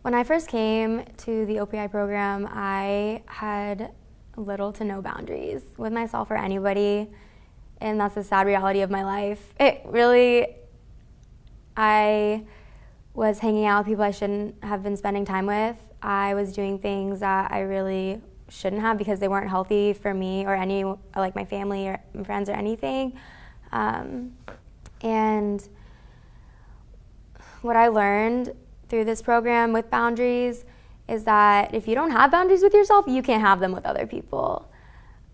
When I first came to the OPI program, I had little to no boundaries with myself or anybody, and that's the sad reality of my life. I was hanging out with people I shouldn't have been spending time with. I was doing things that I really shouldn't have because they weren't healthy for me or like my family or my friends or anything. And what I learned through this program with boundaries is that if you don't have boundaries with yourself, you can't have them with other people.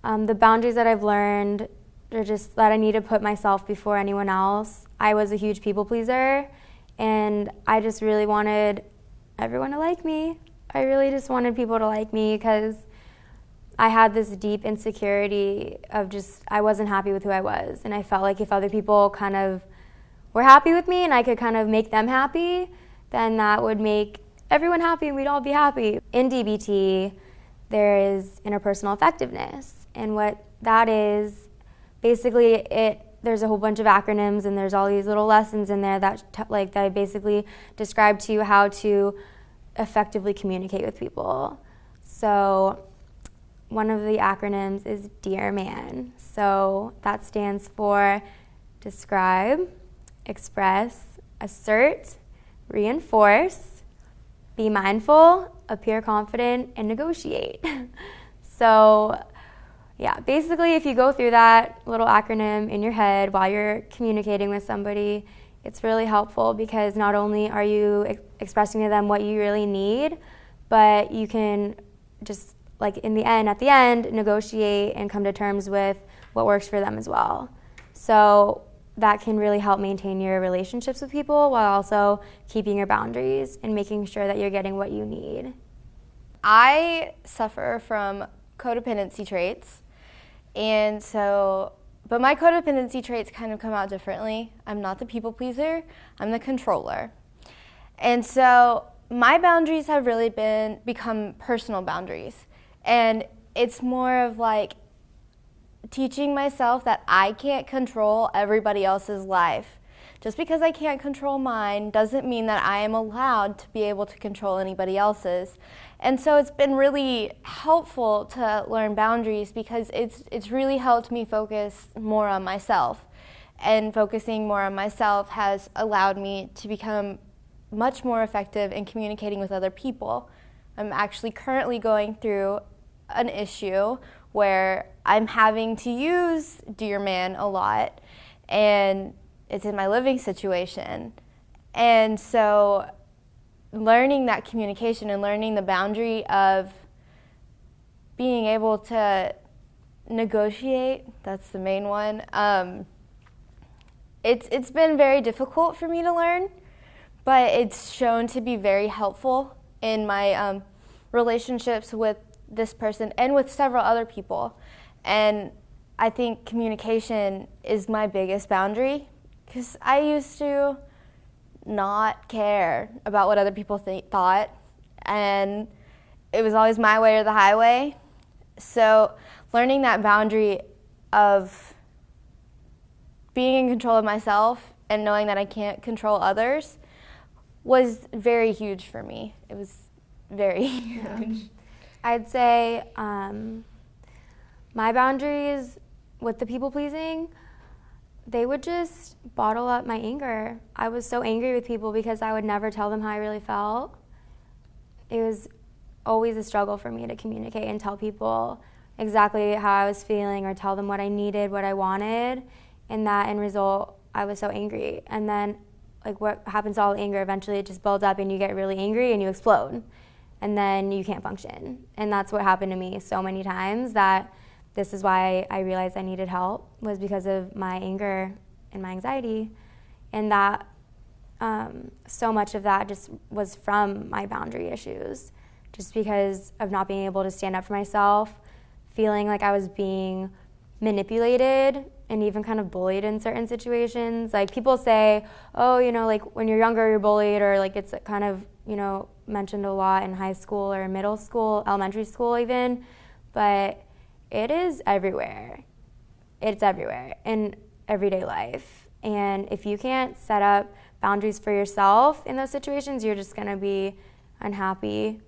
The boundaries that I've learned are just that I need to put myself before anyone else. I was a huge people pleaser, and I just really wanted everyone to like me. I really just wanted people to like me because I had this deep insecurity of I wasn't happy with who I was, and I felt like if other people kind of were happy with me and I could kind of make them happy, then that would make everyone happy and we'd all be happy. In DBT, there is interpersonal effectiveness, and what that is, basically there's a whole bunch of acronyms and there's all these little lessons in there that I basically describe to you how to effectively communicate with people. So one of the acronyms is Dear Man. So that stands for describe, express, assert, reinforce, be mindful, appear confident, and negotiate. So yeah, basically if you go through that little acronym in your head while you're communicating with somebody, it's really helpful because not only are you expressing to them what you really need, but you can just at the end, negotiate and come to terms with what works for them as well. So that can really help maintain your relationships with people while also keeping your boundaries and making sure that you're getting what you need. I suffer from codependency traits, but my codependency traits kind of come out differently. I'm not the people pleaser, I'm the controller. And so my boundaries have really become personal boundaries. And it's more of like teaching myself that I can't control everybody else's life. Just because I can't control mine doesn't mean that I am allowed to be able to control anybody else's. And so it's been really helpful to learn boundaries because it's really helped me focus more on myself. And focusing more on myself has allowed me to become much more effective in communicating with other people. I'm actually currently going through an issue where I'm having to use Dear Man a lot, and it's in my living situation. And so learning that communication and learning the boundary of being able to negotiate, that's the main one. It's been very difficult for me to learn, but it's shown to be very helpful in my relationships with this person and with several other people. And I think communication is my biggest boundary because I used to not care about what other people thought, and it was always my way or the highway. So learning that boundary of being in control of myself and knowing that I can't control others was very huge for me. It was very huge. I'd say my boundaries with the people pleasing, they would just bottle up my anger. I was so angry with people because I would never tell them how I really felt. It was always a struggle for me to communicate and tell people exactly how I was feeling or tell them what I needed, what I wanted, and that end result, I was so angry. And then what happens to all the anger, eventually it just builds up and you get really angry and you explode. And then you can't function. And that's what happened to me so many times, that this is why I realized I needed help, was because of my anger and my anxiety. And that so much of that just was from my boundary issues, just because of not being able to stand up for myself, feeling like I was being manipulated and even kind of bullied in certain situations. Like people say, oh, when you're younger you're bullied, or it's kind of, mentioned a lot in high school or middle school, elementary school even, but it is everywhere. It's everywhere in everyday life. And if you can't set up boundaries for yourself in those situations, you're just going to be unhappy.